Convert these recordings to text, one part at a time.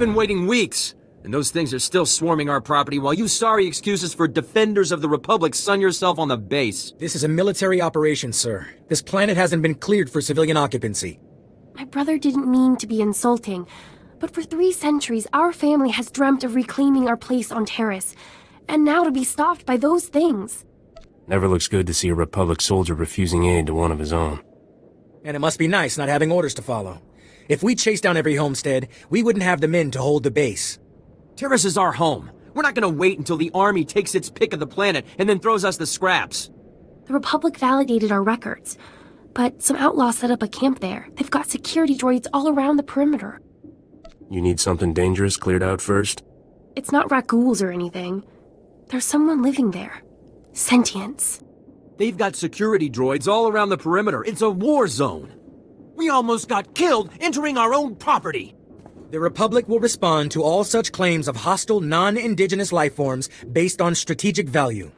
been waiting weeks, and those things are still swarming our property while you sorry excuses for defenders of the Republic sun yourself on the base. This is a military operation, sir. This planet hasn't been cleared for civilian occupancy. My brother didn't mean to be insulting, but for 3 centuries our family has dreamt of reclaiming our place on Taris, and now to be stopped by those things. Never looks good to see a Republic soldier refusing aid to one of his own. And it must be nice not having orders to follow. If we chased down every homestead, we wouldn't have the men to hold the base. Taris is our home. We're not gonna wait until the army takes its pick of the planet and then throws us the scraps. The Republic validated our records, but some outlaws set up a camp there. They've got security droids all around the perimeter. You need something dangerous cleared out first? It's not raccoons or anything. There's someone living there. Sentience. They've got security droids all around the perimeter. It's a war zone. We almost got killed entering our own property. The Republic will respond to all such claims of hostile, non-indigenous lifeforms based on strategic value.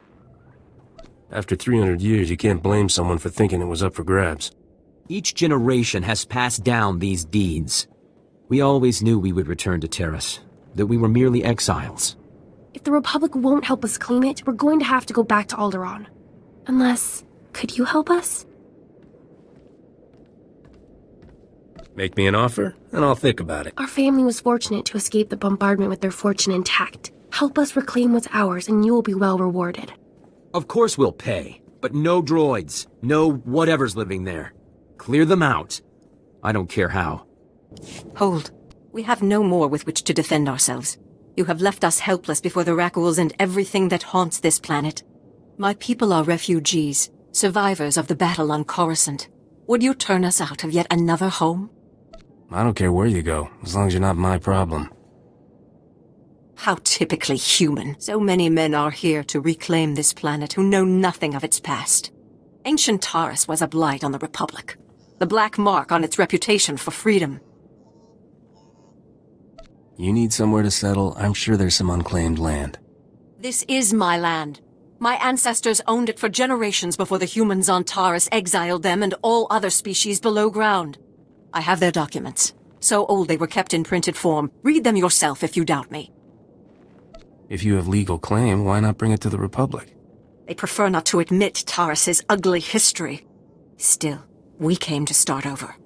After 300 years, you can't blame someone for thinking it was up for grabs. Each generation has passed down these deeds. We always knew we would return to Taris, that we were merely exiles. If the Republic won't help us claim it, we're going to have to go back to Alderaan. Unless, could you help us? Make me an offer, and I'll think about it. Our family was fortunate to escape the bombardment with their fortune intact. Help us reclaim what's ours, and you will be well rewarded. Of course we'll pay, but no droids, no whatever's living there. Clear them out. I don't care how. Hold. We have no more with which to defend ourselves. You have left us helpless before the Rackhools and everything that haunts this planet. My people are refugees, survivors of the battle on Coruscant. Would you turn us out of yet another home? I don't care where you go, as long as you're not my problem. How typically human. So many men are here to reclaim this planet who know nothing of its past. Ancient Taris was a blight on the Republic. The black mark on its reputation for freedom. You need somewhere to settle, I'm sure there's some unclaimed land. This is my land. My ancestors owned it for generations before the humans on Taris exiled them and all other species below ground. I have their documents. So old they were kept in printed form. Read them yourself if you doubt me. If you have legal claim, why not bring it to the Republic? They prefer not to admit Taris's ugly history. Still, we came to start over.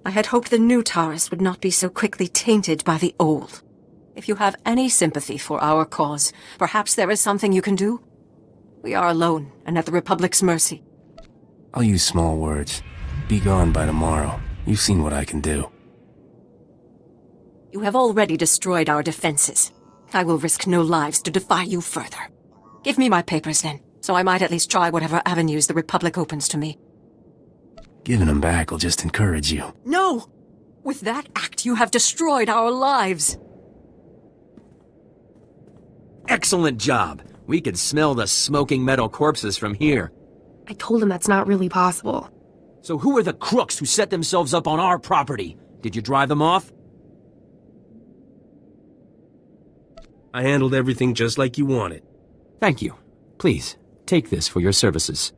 I had hoped the new Taris would not be so quickly tainted by the old. If you have any sympathy for our cause, perhaps there is something you can do? We are alone and at the Republic's mercy. I'll use small words. Be gone by tomorrow. You've seen what I can do. You have already destroyed our defenses. I will risk no lives to defy you further. Give me my papers then, so I might at least try whatever avenues the Republic opens to me. Giving them back will just encourage you. No! With that act, you have destroyed our lives. Excellent job. We could smell the smoking metal corpses from here. I told him that's not really possible. So who are the crooks who set themselves up on our property? Did you drive them off? I handled everything just like you wanted. Thank you. Please, take this for your services.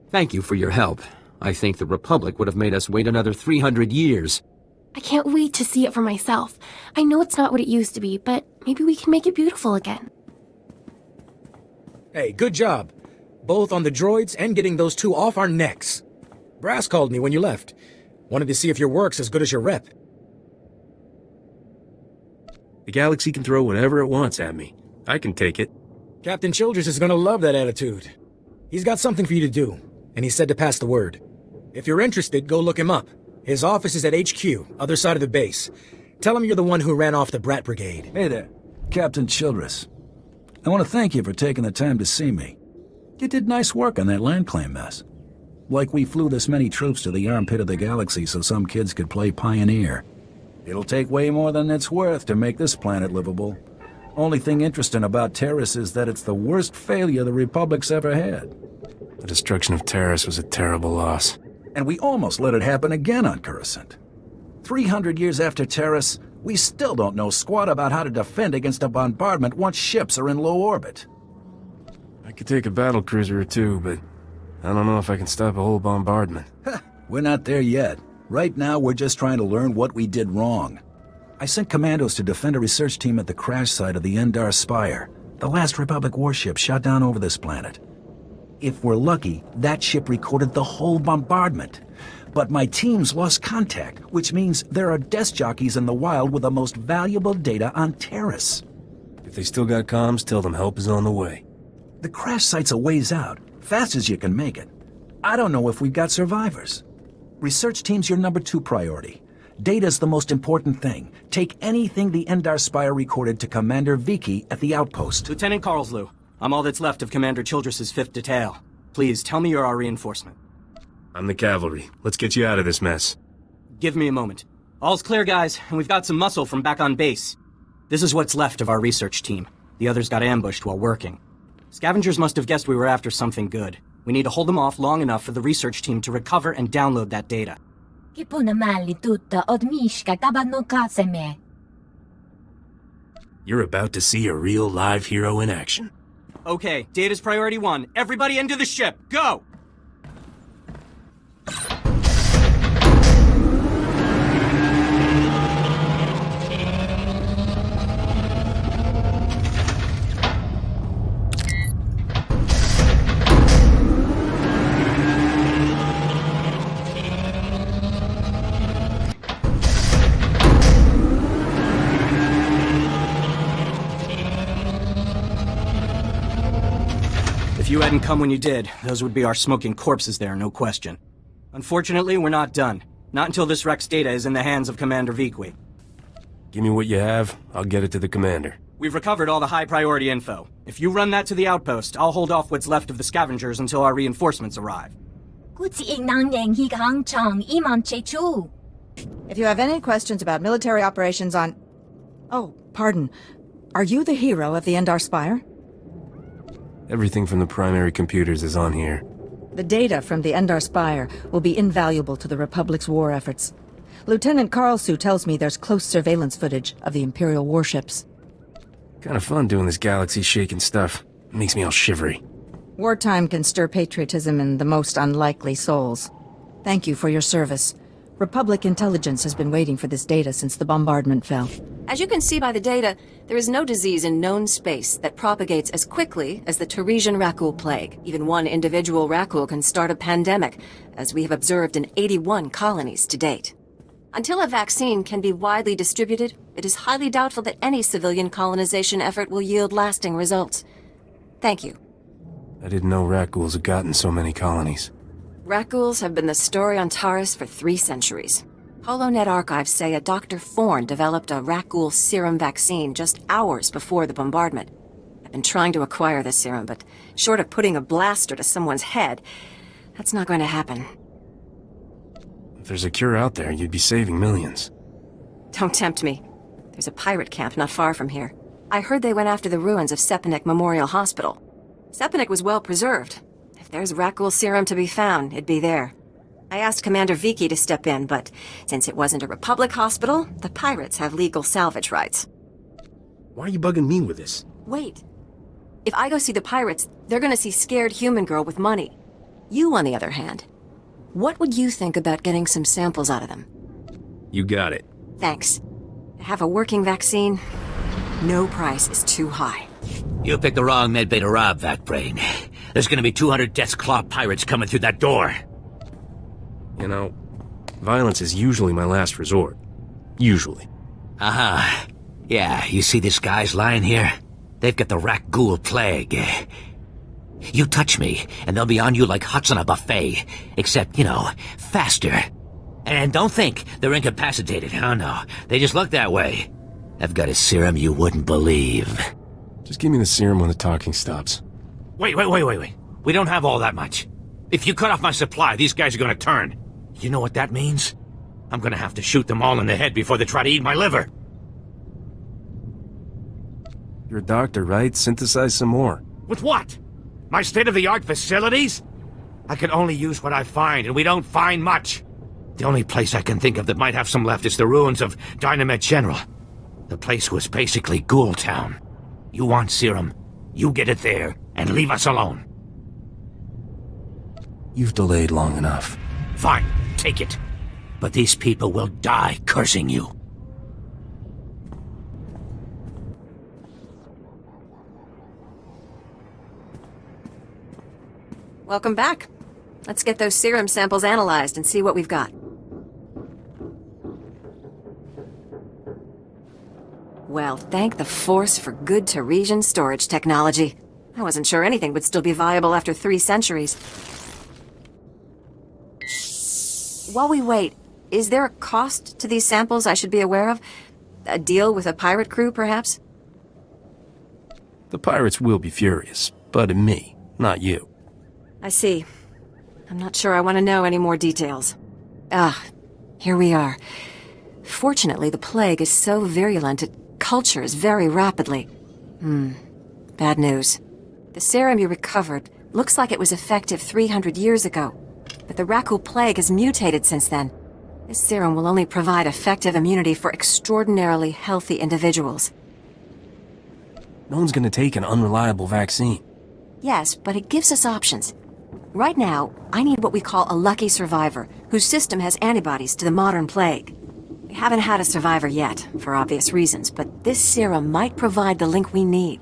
Thank you for your help. I think the Republic would have made us wait another 300 years. I can't wait to see it for myself. I know it's not what it used to be, but maybe we can make it beautiful again. Hey, good job. Both on the droids and getting those 2 off our necks. Brass called me when you left. Wanted to see if your work's as good as your rep. The galaxy can throw whatever it wants at me. I can take it. Captain Childress is gonna love that attitude. He's got something for you to do, and he said to pass the word. If you're interested, go look him up. His office is at HQ, other side of the base. Tell him you're the one who ran off the Brat Brigade. Hey there, Captain Childress. I want to thank you for taking the time to see me. You did nice work on that land claim mess. Like we flew this many troops to the armpit of the galaxy so some kids could play pioneer. It'll take way more than it's worth to make this planet livable. Only thing interesting about Taris is that it's the worst failure the Republic's ever had. The destruction of Taris was a terrible loss. And we almost let it happen again on Coruscant. 300 years after Taris, we still don't know squat about how to defend against a bombardment once ships are in low orbit. I could take a battlecruiser or two, but I don't know if I can stop a whole bombardment. We're not there yet. Right now, we're just trying to learn what we did wrong. I sent commandos to defend a research team at the crash site of the Endar Spire, the last Republic warship shot down over this planet. If we're lucky, that ship recorded the whole bombardment. But my teams lost contact, which means there are desk jockeys in the wild with the most valuable data on Taris. If they still got comms, tell them help is on the way. The crash site's a ways out, fast as you can make it. I don't know if we've got survivors. Research team's your number 2 priority. Data's the most important thing. Take anything the Endar Spire recorded to Commander Vicky at the outpost. Lieutenant Carlslew, I'm all that's left of Commander Childress's 5th detail. Please, tell me you're our reinforcement. I'm the cavalry. Let's get you out of this mess. Give me a moment. All's clear, guys, and we've got some muscle from back on base. This is what's left of our research team. The others got ambushed while working. Scavengers must have guessed we were after something good. We need to hold them off long enough for the research team to recover and download that data. You're about to see a real live hero in action. Okay, data's priority 1. Everybody into the ship! Go! If you hadn't come when you did, those would be our smoking corpses there, no question. Unfortunately, we're not done. Not until this Rex data is in the hands of Commander Viqui. Give me what you have, I'll get it to the commander. We've recovered all the high-priority info. If you run that to the outpost, I'll hold off what's left of the scavengers until our reinforcements arrive. If you have any questions about military operations on... Oh, pardon. Are you the hero of the Endar Spire? Everything from the primary computers is on here. The data from the Endar Spire will be invaluable to the Republic's war efforts. Lieutenant Carlslew tells me there's close surveillance footage of the Imperial warships. Kinda fun doing this galaxy-shaking stuff. Makes me all shivery. Wartime can stir patriotism in the most unlikely souls. Thank you for your service. Republic intelligence has been waiting for this data since the bombardment fell. As you can see by the data, there is no disease in known space that propagates as quickly as the Tarisian Rakul plague. Even one individual Rakul can start a pandemic, as we have observed in 81 colonies to date. Until a vaccine can be widely distributed, it is highly doubtful that any civilian colonization effort will yield lasting results. Thank you. I didn't know Rakuls had gotten so many colonies. Rakuls have been the story on Taris for 3 centuries. HoloNet archives say a Dr. Thorne developed a Rakul serum vaccine just hours before the bombardment. I've been trying to acquire the serum, but short of putting a blaster to someone's head, that's not going to happen. If there's a cure out there, you'd be saving millions. Don't tempt me. There's a pirate camp not far from here. I heard they went after the ruins of Sepanik Memorial Hospital. Sepanik was well preserved. If there's Rakul serum to be found, it'd be there. I asked Commander Vicky to step in, but since it wasn't a Republic hospital, the pirates have legal salvage rights. Why are you bugging me with this? Wait. If I go see the pirates, they're gonna see scared human girl with money. You, on the other hand, what would you think about getting some samples out of them? You got it. Thanks. Have a working vaccine? No price is too high. You picked the wrong medbay to rob, Vac-Brain. There's gonna be 200 Death's Claw pirates coming through that door. You know, violence is usually my last resort. Usually. Uh-huh. Yeah, you see these guys lying here? They've got the Rakul plague. You touch me, and they'll be on you like hots on a buffet. Except, faster. And don't think they're incapacitated. Oh, no. They just look that way. I've got a serum you wouldn't believe. Just give me the serum when the talking stops. Wait. We don't have all that much. If you cut off my supply, these guys are gonna turn. You know what that means? I'm gonna have to shoot them all in the head before they try to eat my liver. You're a doctor, right? Synthesize some more. With what? My state-of-the-art facilities? I can only use what I find, and we don't find much. The only place I can think of that might have some left is the ruins of Dynamet General. The place was basically Ghoul Town. You want serum, you get it there, and leave us alone. You've delayed long enough. Fine, take it. But these people will die cursing you. Welcome back. Let's get those serum samples analyzed and see what we've got. Well, thank the Force for good Tarisian storage technology. I wasn't sure anything would still be viable after 3 centuries. While we wait, is there a cost to these samples I should be aware of? A deal with a pirate crew, perhaps? The pirates will be furious, but at me, not you. I see. I'm not sure I want to know any more details. Here we are. Fortunately, the plague is so virulent it cultures very rapidly. Bad news. The serum you recovered looks like it was effective 300 years ago, but the Rakul plague has mutated since then. This serum will only provide effective immunity for extraordinarily healthy individuals. No one's gonna take an unreliable vaccine. Yes, but it gives us options. Right now, I need what we call a lucky survivor, whose system has antibodies to the modern plague. We haven't had a survivor yet, for obvious reasons, but this serum might provide the link we need.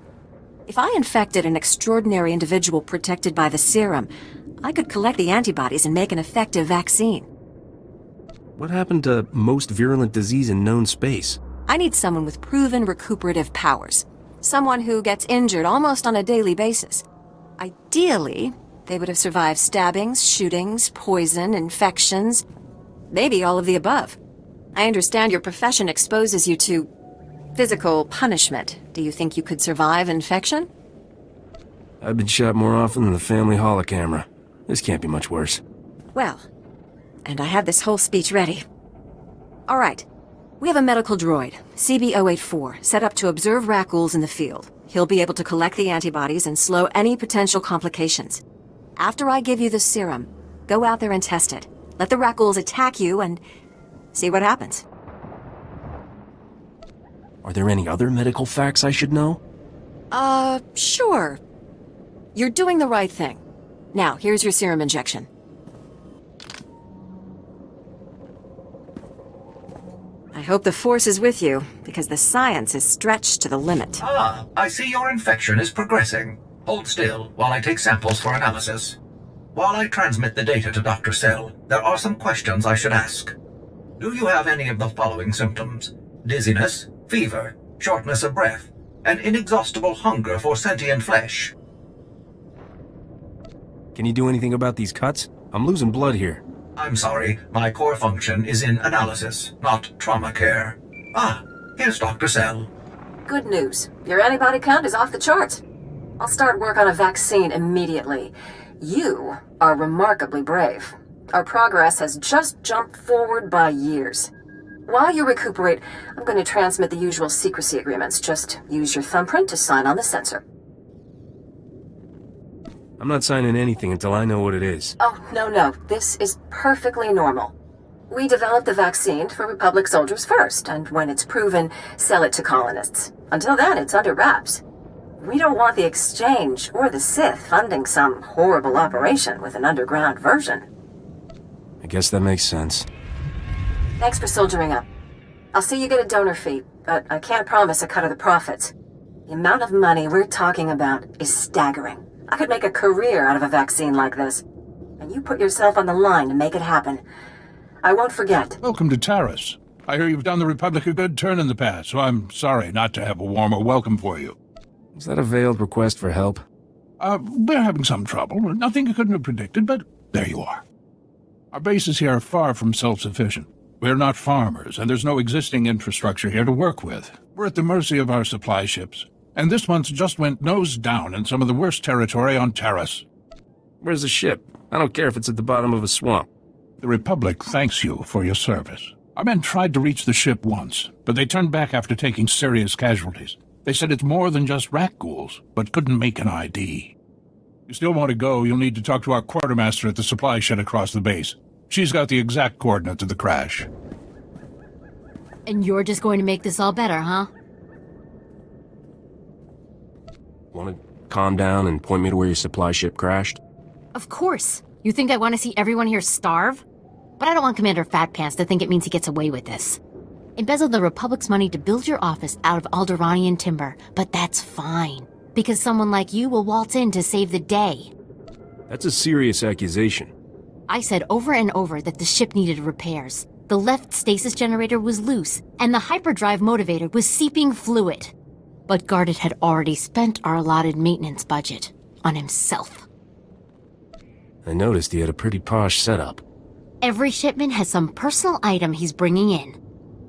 If I infected an extraordinary individual protected by the serum, I could collect the antibodies and make an effective vaccine. What happened to most virulent disease in known space? I need someone with proven recuperative powers. Someone who gets injured almost on a daily basis. Ideally, they would have survived stabbings, shootings, poison, infections, maybe all of the above. I understand your profession exposes you to physical punishment. Do you think you could survive infection? I've been shot more often than the family holocamera. This can't be much worse. Well, and I had this whole speech ready. All right. We have a medical droid, CB-084, set up to observe Rakuls in the field. He'll be able to collect the antibodies and slow any potential complications. After I give you the serum, go out there and test it. Let the Rakuls attack you and see what happens. Are there any other medical facts I should know? Sure. You're doing the right thing. Now, here's your serum injection. I hope the Force is with you, because the science is stretched to the limit. I see your infection is progressing. Hold still while I take samples for analysis. While I transmit the data to Dr. Sell, there are some questions I should ask. Do you have any of the following symptoms? Dizziness, fever, shortness of breath, and inexhaustible hunger for sentient flesh? Can you do anything about these cuts? I'm losing blood here. I'm sorry, my core function is in analysis, not trauma care. Here's Dr. Sell. Good news. Your antibody count is off the charts. I'll start work on a vaccine immediately. You are remarkably brave. Our progress has just jumped forward by years. While you recuperate, I'm going to transmit the usual secrecy agreements. Just use your thumbprint to sign on the sensor. I'm not signing anything until I know what it is. Oh, no. This is perfectly normal. We developed the vaccine for Republic soldiers first, and when it's proven, sell it to colonists. Until then, it's under wraps. We don't want the Exchange or the Sith funding some horrible operation with an underground version. I guess that makes sense. Thanks for soldiering up. I'll see you get a donor fee, but I can't promise a cut of the profits. The amount of money we're talking about is staggering. I could make a career out of a vaccine like this. And you put yourself on the line to make it happen. I won't forget. Welcome to Taris. I hear you've done the Republic a good turn in the past, so I'm sorry not to have a warmer welcome for you. Is that a veiled request for help? We're having some trouble. Nothing you couldn't have predicted, but there you are. Our bases here are far from self-sufficient. We're not farmers, and there's no existing infrastructure here to work with. We're at the mercy of our supply ships. And this month just went nose down in some of the worst territory on Taris. Where's the ship? I don't care if it's at the bottom of a swamp. The Republic thanks you for your service. Our men tried to reach the ship once, but they turned back after taking serious casualties. They said it's more than just rat ghouls, but couldn't make an ID. If you still want to go, you'll need to talk to our quartermaster at the supply shed across the base. She's got the exact coordinates of the crash. And you're just going to make this all better, huh? Want to calm down and point me to where your supply ship crashed? Of course. You think I want to see everyone here starve? But I don't want Commander Fat Pants to think it means he gets away with this. Embezzle the Republic's money to build your office out of Alderaanian timber, but that's fine. Because someone like you will waltz in to save the day. That's a serious accusation. I said over and over that the ship needed repairs. The left stasis generator was loose, and the hyperdrive motivator was seeping fluid. But Gardet had already spent our allotted maintenance budget on himself. I noticed he had a pretty posh setup. Every shipment has some personal item he's bringing in.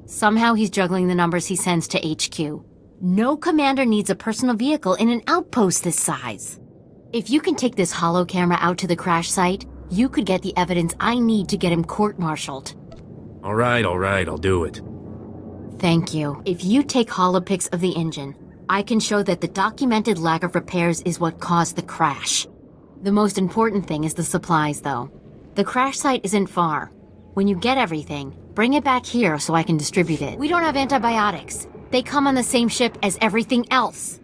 Somehow he's juggling the numbers he sends to HQ. No commander needs a personal vehicle in an outpost this size. If you can take this holo camera out to the crash site, you could get the evidence I need to get him court-martialed. All right, I'll do it. Thank you. If you take holopics of the engine, I can show that the documented lack of repairs is what caused the crash. The most important thing is the supplies, though. The crash site isn't far. When you get everything, bring it back here so I can distribute it. We don't have antibiotics. They come on the same ship as everything else.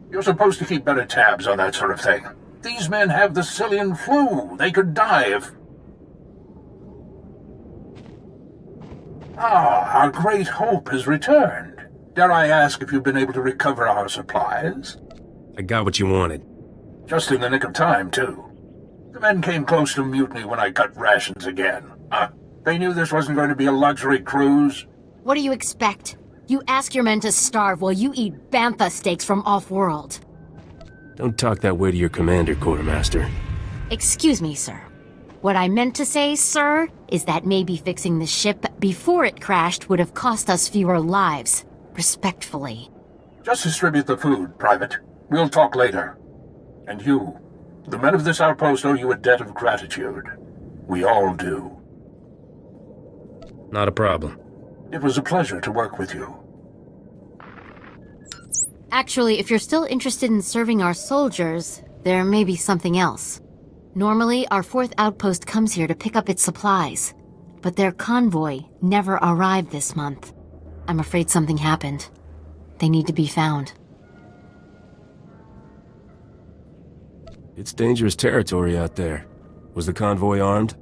You're supposed to keep better tabs on that sort of thing. These men have the Cillian flu. They could die if... Ah, our great hope has returned. Dare I ask if you've been able to recover our supplies? I got what you wanted. Just in the nick of time, too. The men came close to mutiny when I cut rations again. They knew this wasn't going to be a luxury cruise. What do you expect? You ask your men to starve while you eat bantha steaks from off-world. Don't talk that way to your commander, Quartermaster. Excuse me, sir. What I meant to say, sir, is that maybe fixing the ship before it crashed would have cost us fewer lives. Respectfully. Just distribute the food, Private. We'll talk later. And you, the men of this outpost owe you a debt of gratitude. We all do. Not a problem. It was a pleasure to work with you. Actually, if you're still interested in serving our soldiers, there may be something else. Normally, our 4th outpost comes here to pick up its supplies, but their convoy never arrived this month. I'm afraid something happened. They need to be found. It's dangerous territory out there. Was the convoy armed?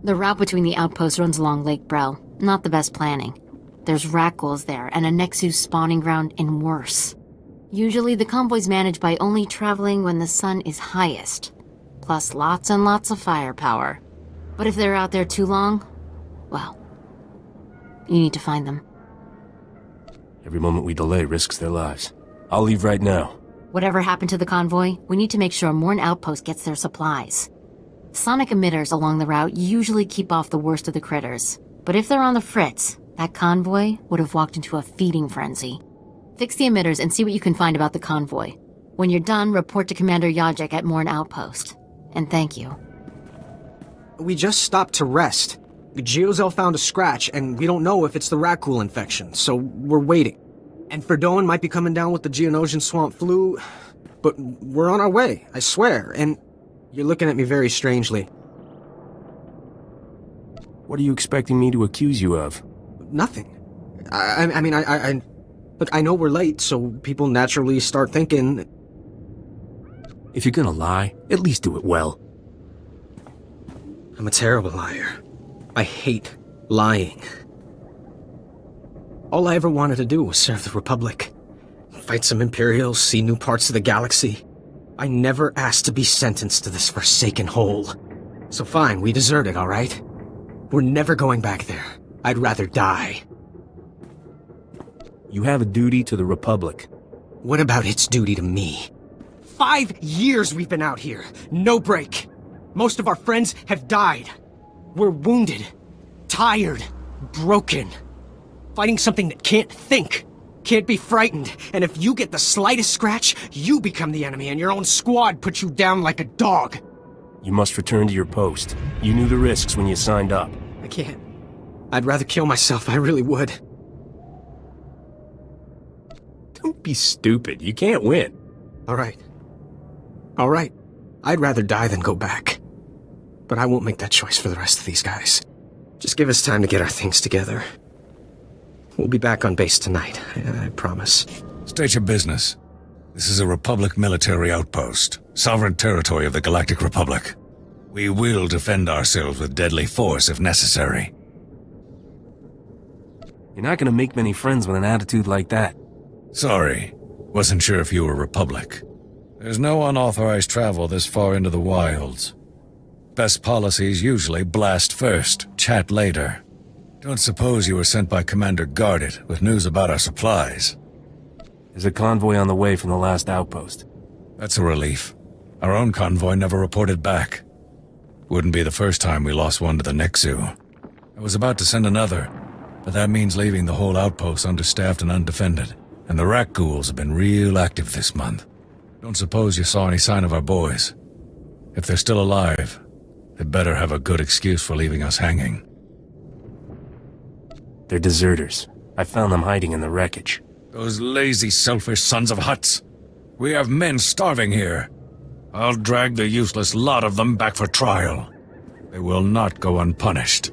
The route between the outposts runs along Lake Brel. Not the best planning. There's Rakghouls there, and a Nexus spawning ground, and worse. Usually the convoy's managed by only traveling when the sun is highest. Plus lots and lots of firepower. But if they're out there too long, well, you need to find them. Every moment we delay risks their lives. I'll leave right now. Whatever happened to the convoy, we need to make sure Morn Outpost gets their supplies. Sonic emitters along the route usually keep off the worst of the critters. But if they're on the fritz, that convoy would have walked into a feeding frenzy. Fix the emitters and see what you can find about the convoy. When you're done, report to Commander Yajek at Morn Outpost. And thank you. We just stopped to rest. Geozel found a scratch, and we don't know if it's the Rakghoul infection, so we're waiting. And Ferdoan might be coming down with the Geonosian swamp flu, but we're on our way, I swear, and you're looking at me very strangely. What are you expecting me to accuse you of? Nothing. I mean, look, I know we're late, so people naturally start thinking... If you're gonna lie, at least do it well. I'm a terrible liar. I hate lying. All I ever wanted to do was serve the Republic. Fight some Imperials, see new parts of the galaxy. I never asked to be sentenced to this forsaken hole. So fine, we deserted, all right? We're never going back there. I'd rather die. You have a duty to the Republic. What about its duty to me? 5 years we've been out here. No break. Most of our friends have died. We're wounded, tired, broken. Fighting something that can't think, can't be frightened, and if you get the slightest scratch, you become the enemy and your own squad puts you down like a dog. You must return to your post. You knew the risks when you signed up. I can't. I'd rather kill myself, I really would. Don't be stupid. You can't win. All right. I'd rather die than go back. But I won't make that choice for the rest of these guys. Just give us time to get our things together. We'll be back on base tonight, I promise. State your business. This is a Republic military outpost, sovereign territory of the Galactic Republic. We will defend ourselves with deadly force if necessary. You're not gonna make many friends with an attitude like that. Sorry. Wasn't sure if you were Republic. There's no unauthorized travel this far into the wilds. Best policies usually blast first, chat later. Don't suppose you were sent by Commander Guarded with news about our supplies? There's a convoy on the way from the last outpost. That's a relief. Our own convoy never reported back. Wouldn't be the first time we lost one to the Nexu. I was about to send another, but that means leaving the whole outpost understaffed and undefended. And the rat ghouls have been real active this month. Don't suppose you saw any sign of our boys. If they're still alive, they better have a good excuse for leaving us hanging. They're deserters. I found them hiding in the wreckage. Those lazy, selfish sons of huts. We have men starving here. I'll drag the useless lot of them back for trial. They will not go unpunished.